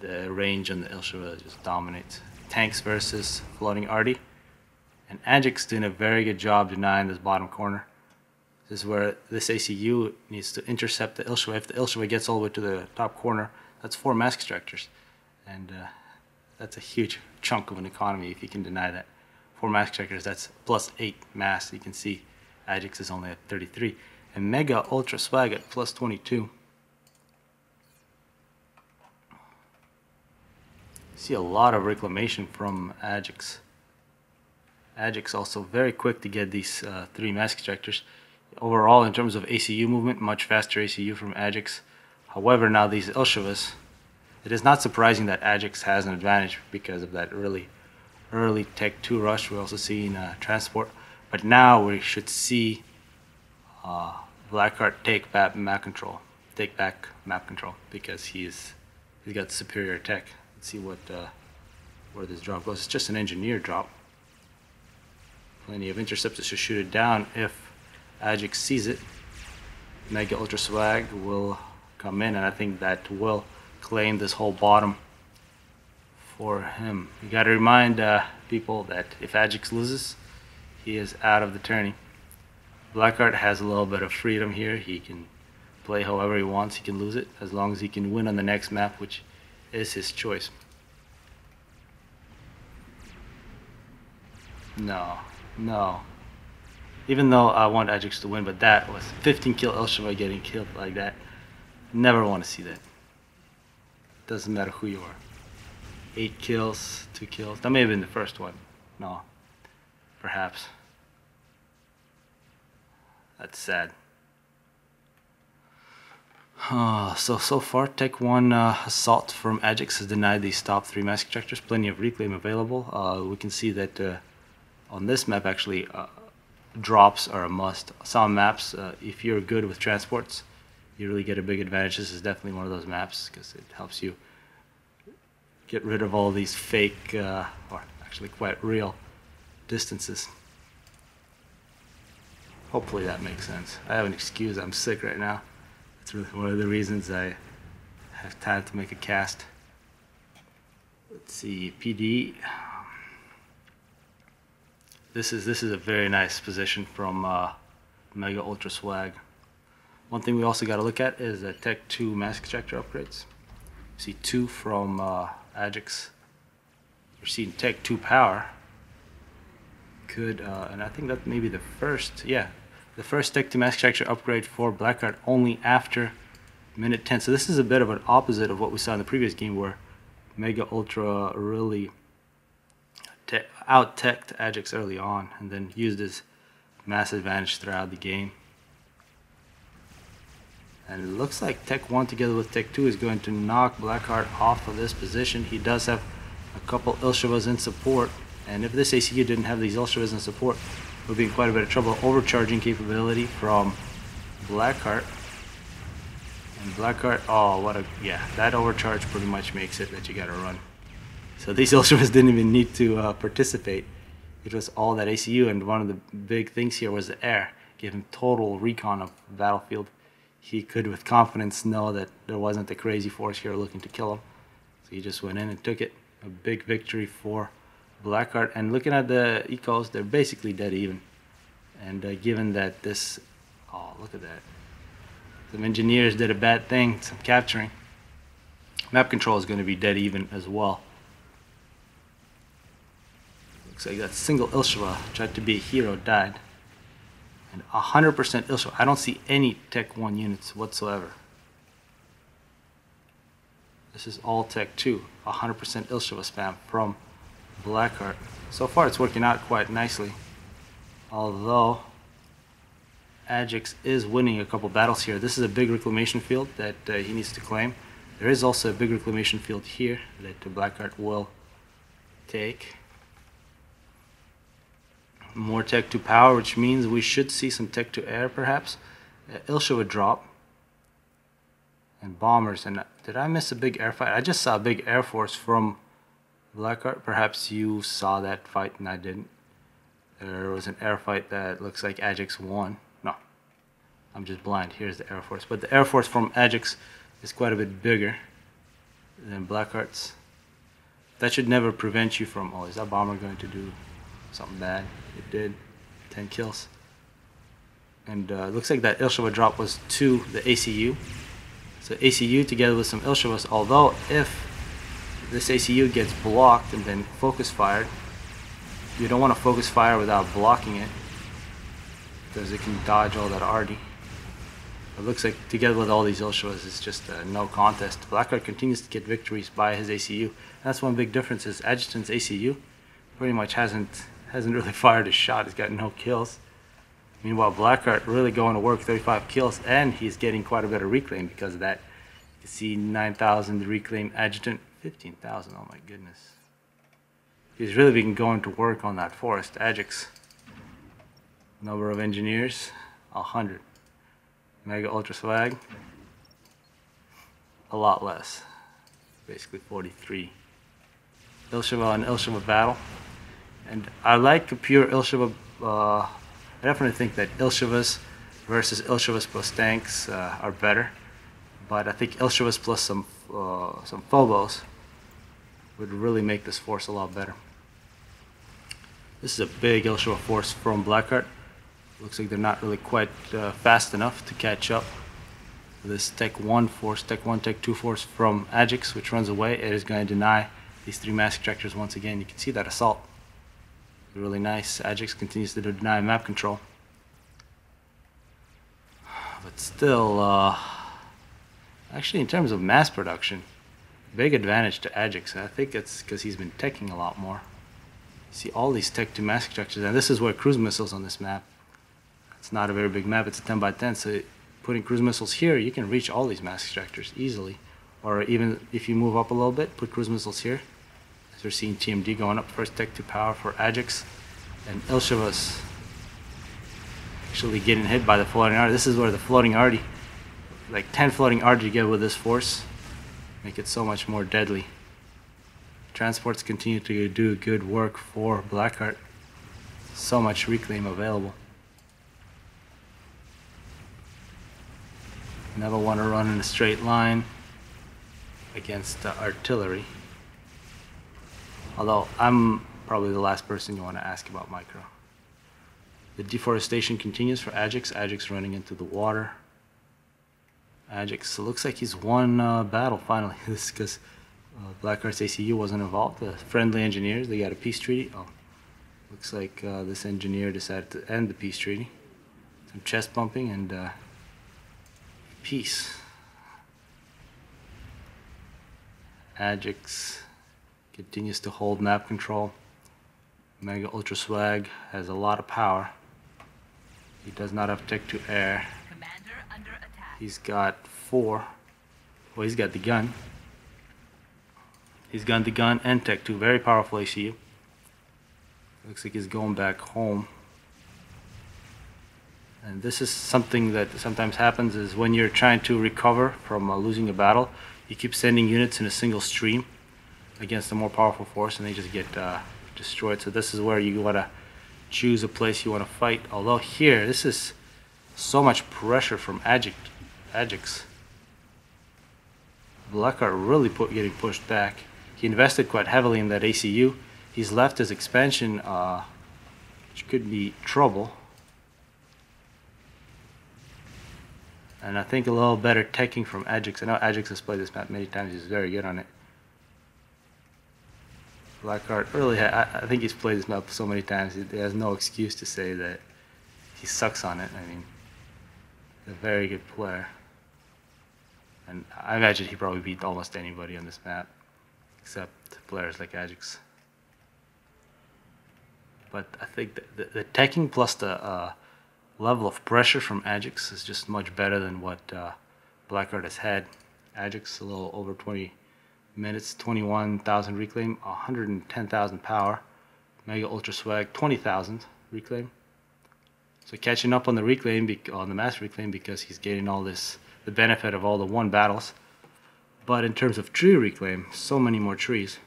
the range on the Ilsheva just dominates. Tanks versus floating arty. And Ajax doing a very good job denying this bottom corner. This is where this ACU needs to intercept the Ilsheva. If the Ilsheva gets all the way to the top corner, that's 4 mask extractors. And that's a huge chunk of an economy if you can deny that. 4 mask extractors, that's plus 8 mass. You can see Ajax is only at 33. And Mega Ultra Swag at plus 22. See a lot of reclamation from Ajax. Ajax also very quick to get these 3 mask extractors. Overall, in terms of ACU movement, much faster ACU from Ajax. However, now these Ilshevas, it is not surprising that Ajax has an advantage because of that really early Tech 2 rush. We also see in transport. But now we should see Blackheart take back map control. Because he's got superior tech. Let's see what where this drop goes. It's just an engineer drop. Plenty of interceptors to shoot it down if Ajax sees it. Mega Ultra Swag will come in, and I think that will claim this whole bottom for him. You got to remind people that if Ajax loses, he is out of the tourney. Blackheart has a little bit of freedom here. He can play however he wants. He can lose it as long as he can win on the next map, which is his choice. No, no. Even though I want Ajax to win, but that was 15 kill Elsheva getting killed like that. Never want to see that. Doesn't matter who you are. 8 kills, 2 kills. That may have been the first one. No. Perhaps. That's sad. So far, Tech 1 Assault from Ajax has denied these top 3 mask ejectors. Plenty of reclaim available. We can see that on this map, actually, drops are a must. Some maps, if you're good with transports, you really get a big advantage. This is definitely one of those maps because it helps you get rid of all these fake, or actually quite real distances. Hopefully that makes sense. I have an excuse, I'm sick right now. That's really one of the reasons I have time to make a cast. Let's see, PD. This is a very nice position from Mega Ultra Swag. One thing we also got to look at is the Tech 2 mask ejector upgrades. You see 2 from Ajax. We're seeing Tech 2 power. Good, and I think that may be the first, yeah, the first Tech 2 mask ejector upgrade for Blackheart only after minute 10. So this is a bit of an opposite of what we saw in the previous game where Mega Ultra really out-teched Ajax early on and then used his mass advantage throughout the game. And it looks like Tech 1 together with Tech 2 is going to knock Blackheart off of this position. He does have a couple Ilshevas in support, and if this ACU didn't have these Ilshevas in support, we'd be in quite a bit of trouble. Overcharging capability from Blackheart. And Blackheart, oh, what a, yeah, that overcharge pretty much makes it that you gotta run. So these Ilshevas didn't even need to participate. It was all that ACU, and one of the big things here was the air. Gave him total recon of the battlefield. He could with confidence know that there wasn't a crazy force here looking to kill him. So he just went in and took it. A big victory for Blackheart. And looking at the ecos, they're basically dead even. And given that this, oh, look at that. Some engineers did a bad thing, some capturing. Map control is going to be dead even as well. Looks like that single Ilsheva tried to be a hero, died. And 100% Ilsheva. I don't see any Tech 1 units whatsoever. This is all Tech 2. 100% Ilsheva spam from Blackheart. So far it's working out quite nicely. Although Ajax is winning a couple battles here. This is a big reclamation field that he needs to claim. There is also a big reclamation field here that Blackheart will take. More Tech 2 power, which means we should see some Tech 2 air perhaps. Ilsheva drop. And bombers. And did I miss a big air fight? I just saw a big air force from Blackheart. Perhaps you saw that fight and I didn't. There was an air fight that looks like Ajax won. No, I'm just blind. Here's the air force. But the air force from Ajax is quite a bit bigger than Blackheart's. That should never prevent you from, oh, is that bomber going to do something bad? It did. 10 kills. And it looks like that Ilsheva drop was to the ACU. So ACU together with some Ilshevas, although if this ACU gets blocked and then focus fired, you don't want to focus fire without blocking it because it can dodge all that arty. It looks like together with all these Ilshevas, it's just no contest. Blackheart continues to get victories by his ACU. And that's one big difference is Adjutant's ACU pretty much hasn't really fired a shot. He's got no kills. Meanwhile, Blackheart really going to work, 35 kills, and he's getting quite a bit of reclaim because of that. You can see 9,000 reclaim Adjutant, 15,000, oh my goodness. He's really been going to work on that forest. Ajax, number of engineers, 100. Mega Ultra Swag, a lot less, basically 43. Ilsheva and Ilsheva battle. And I like a pure Ilsheva. I definitely think that Ilshevas versus Ilshavas plus tanks are better. But I think Ilshavas plus some phobos would really make this force a lot better. This is a big Ilshava force from Blackheart. Looks like they're not really quite fast enough to catch up. This Tech 1 force, Tech 1, Tech 2 force from Ajax, which runs away, it is going to deny these 3 mass extractors once again. You can see that assault. Really nice. Ajax continues to deny map control. But still, actually in terms of mass production, big advantage to Ajax. I think it's because he's been teching a lot more. You see all these Tech 2 mass extractors, and this is where cruise missiles on this map. It's not a very big map, it's a 10 by 10, so putting cruise missiles here, you can reach all these mass extractors easily. Or even if you move up a little bit, put cruise missiles here. As we're seeing TMD going up, first Tech 2 power for Ajax. And Ilshavas actually getting hit by the floating arty. This is where the floating arty, like 10 floating arty together with this force, make it so much more deadly. Transports continue to do good work for Blackheart. So much reclaim available. Never want to run in a straight line against artillery. Although I'm probably the last person you want to ask about micro. The deforestation continues for Ajax. Ajax running into the water. Ajax looks like he's won battle finally. This is because Blackheart's ACU wasn't involved. The friendly engineers, they got a peace treaty. Oh, looks like this engineer decided to end the peace treaty. Some chest bumping and peace. Ajax continues to hold map control. Mega Ultra Swag has a lot of power. He does not have Tech 2 air. Commander under attack. He's got 4. Well, he's got the gun. He's got the gun and Tech 2. Very powerful ACU. Looks like he's going back home. And this is something that sometimes happens is when you're trying to recover from losing a battle, you keep sending units in a single stream against a more powerful force and they just get destroyed. So this is where you want to choose a place you want to fight. Although here, this is so much pressure from Ajax. Blackheart really getting pushed back. He invested quite heavily in that ACU. He's left his expansion, which could be trouble. And I think a little better teching from Ajax. I know Ajax has played this map many times. He's very good on it. Blackheart really, I think he's played this map so many times. He has no excuse to say that he sucks on it. I mean, he's a very good player. And I imagine he probably beat almost anybody on this map, except players like Ajax. But I think the teching plus the level of pressure from Ajax is just much better than what Blackheart has had. Ajax a little over 20 minutes, 21,000 reclaim, 110,000 power. Mega Ultra Swag, 20,000 reclaim. So catching up on the reclaim, on the mass reclaim, because he's getting all this, the benefit of all the 1 battles. But in terms of tree reclaim, so many more trees.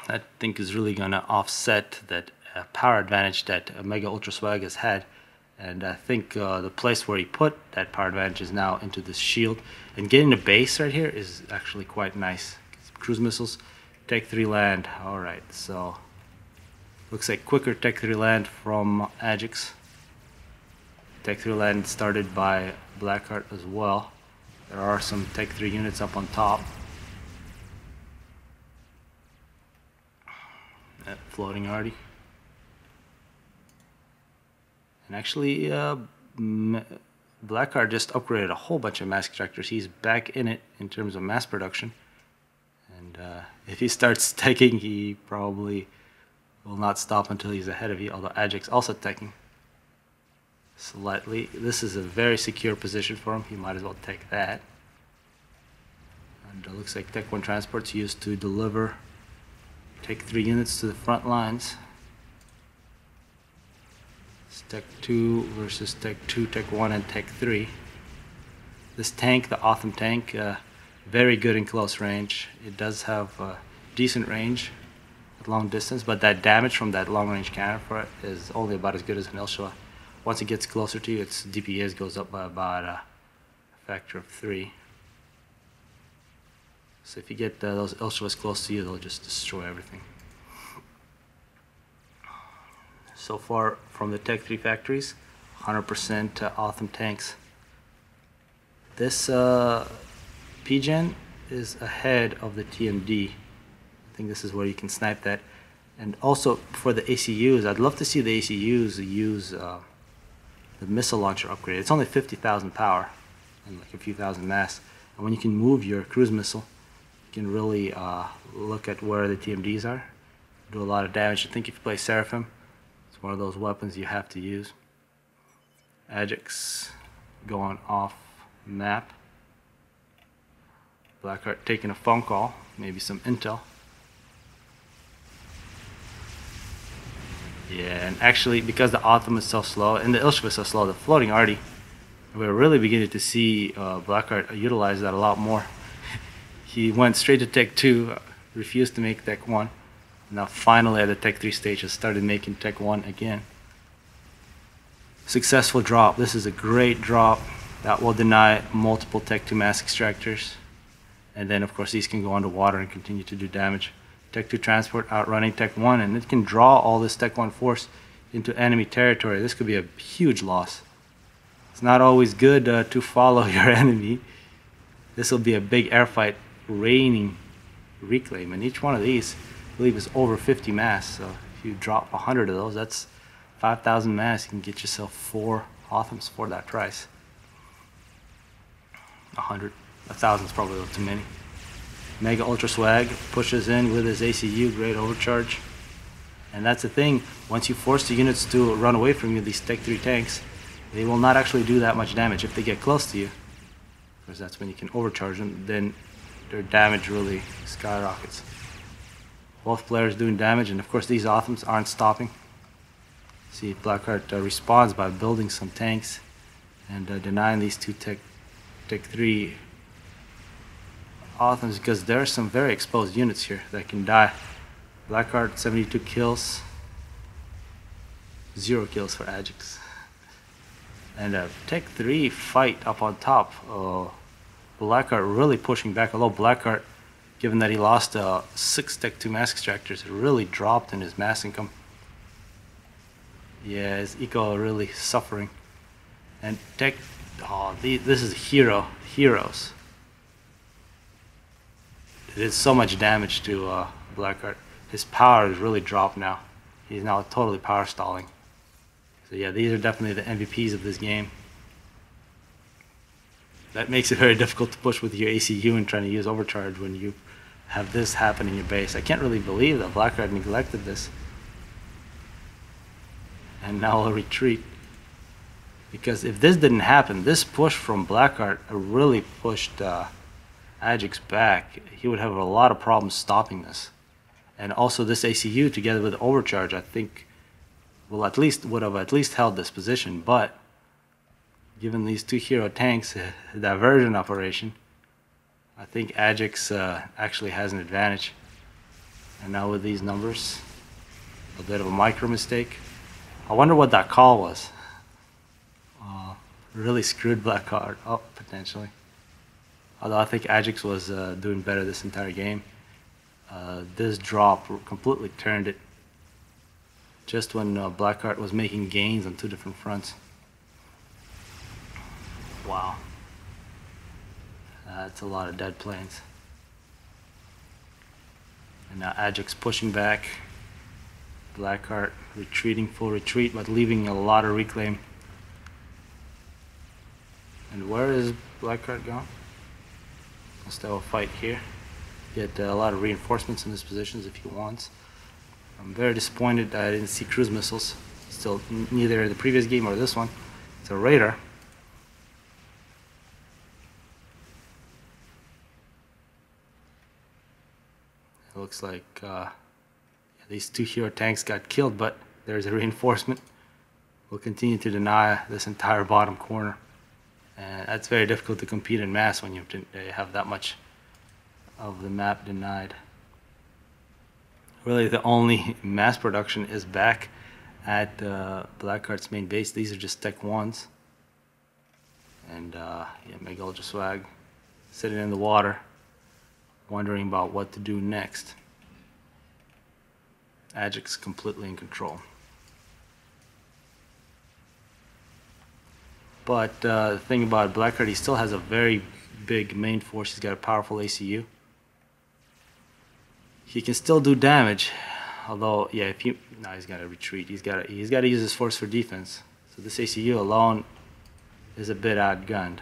I think is really going to offset that power advantage that Mega Ultra Swag has had. And I think the place where he put that power advantage is now into this shield. And getting the base right here is actually quite nice. Cruise missiles, Tech 3 land. Alright, so looks like quicker Tech 3 land from Ajax. Tech 3 land started by Blackheart as well. There are some Tech 3 units up on top. That floating arty. And actually, Blackheart just upgraded a whole bunch of mass extractors. He's back in it in terms of mass production. And if he starts teching, he probably will not stop until he's ahead of you, although Ajax also teching slightly. This is a very secure position for him. He might as well tech that. And it looks like Tech 1 transports used to deliver Tech 3 units to the front lines. Tech 2 versus Tech 2, Tech 1, and Tech 3. This tank, the Otham tank, very good in close range. It does have decent range at long distance, but that damage from that long range cannon for it is only about as good as an Ilshava. once it gets closer to you, its DPS goes up by about a factor of 3. So if you get those Ultras close to you, they'll just destroy everything. So far from the Tech 3 factories, 100% Otham tanks. This PGen is ahead of the TMD. I think this is where you can snipe that. And also for the ACUs, I'd love to see the ACUs use the missile launcher upgrade. It's only 50,000 power and like a few thousand mass. And when you can move your cruise missile, you can really look at where the TMDs are, do a lot of damage. I think if you play Seraphim, it's one of those weapons you have to use. Ajax going off map. Blackheart taking a phone call, maybe some intel. Yeah, and actually because the Otham is so slow and the Ilshva is so slow, the floating arty, we're really beginning to see Blackheart utilize that a lot more. He went straight to Tech 2, refused to make Tech 1. Now finally at the Tech 3 stage has started making Tech 1 again. Successful drop. This is a great drop that will deny multiple Tech 2 mass extractors. And then of course these can go underwater and continue to do damage. Tech 2 transport outrunning Tech 1, and it can draw all this Tech 1 force into enemy territory. This could be a huge loss. It's not always good to follow your enemy. This will be a big air fight raining reclaim, and each one of these I believe is over 50 mass. So if you drop 100 of those, that's 5,000 mass. You can get yourself 4 Othams for that price. 100, 1,000 is probably a little too many. Mega Ultra Swag pushes in with his ACU, great overcharge. And that's the thing, once you force the units to run away from you, these Tech 3 tanks, they will not actually do that much damage if they get close to you. Because that's when you can overcharge them, then their damage really skyrockets. Both players doing damage, and of course these Othams aren't stopping. See, Blackheart responds by building some tanks and denying these two Tech 3 Othams, because there are some very exposed units here that can die. Blackheart 72 kills, 0 kills for Ajax. And Tech 3 fight up on top. Blackheart really pushing back, although Blackheart, given that he lost 6 Tech 2 mass extractors, really dropped in his mass income. Yeah, his eco really suffering. And Tech, this is heroes. It did so much damage to Blackheart. His power has really dropped now. He's now totally power stalling. So yeah, these are definitely the MVPs of this game. That makes it very difficult to push with your ACU and trying to use overcharge when you have this happen in your base. I can't really believe that Blackheart neglected this. And now I'll retreat. Because if this didn't happen, this push from Blackheart really pushed Ajax back. He would have a lot of problems stopping this. And also this ACU together with overcharge, I think would have at least held this position. But given these 2 hero tanks, a diversion operation, I think Ajax actually has an advantage. And now with these numbers, a bit of a micro mistake. I wonder what that call was. Really screwed Blackheart up potentially. Although I think Ajax was doing better this entire game. This drop completely turned it just when Blackheart was making gains on 2 different fronts. Wow. That's a lot of dead planes. And now Ajax pushing back. Blackheart retreating, full retreat, but leaving a lot of reclaim. And where is Blackheart gone? Must have a fight here. Get a lot of reinforcements in his positions if he wants. I'm very disappointed that I didn't see cruise missiles. Still, neither the previous game or this one. It's a radar. It looks like these 2 hero tanks got killed, but there's a reinforcement. We'll continue to deny this entire bottom corner. And that's very difficult to compete in mass when you have that much of the map denied. Really the only mass production is back at Blackheart's main base. These are just Tech 1s. And yeah, Mega Ultra Swag sitting in the water, wondering about what to do next. Agic's completely in control. But the thing about Blackheart, he still has a very big main force. He's got a powerful ACU. He can still do damage, although yeah, if you now he's got to retreat. He's got to use his force for defense. So this ACU alone is a bit outgunned.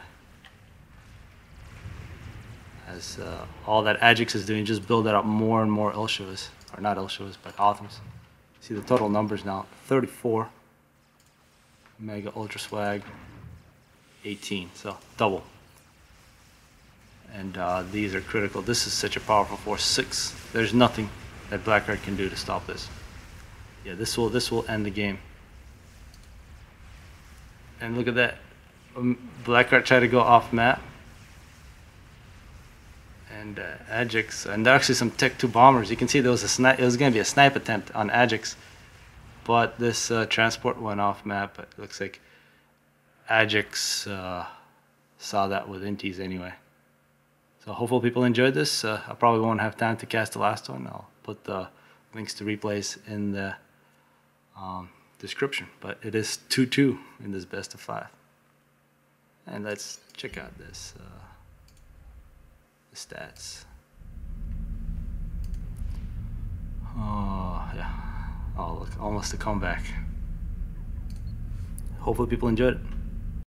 As all that Ajax is doing, just build up more and more Ilshivas, or not Ilshivas, but Othams. See the total numbers now: 34. Mega Ultra Swag, 18. So double. And these are critical. This is such a powerful force. 6. There's nothing that Blackheart can do to stop this. Yeah, this will end the game. And look at that. Blackheart tried to go off map. And Ajax, and there are actually some Tech 2 bombers. You can see there was it was going to be a snipe attempt on Ajax, but this transport went off map. It looks like Ajax saw that with inties anyway. So hopefully people enjoyed this. I probably won't have time to cast the last one. I'll put the links to replays in the description. But it is 2-2 in this best of 5. And let's check out this the stats. Oh yeah. Oh look, almost a comeback. Hopefully people enjoyed it.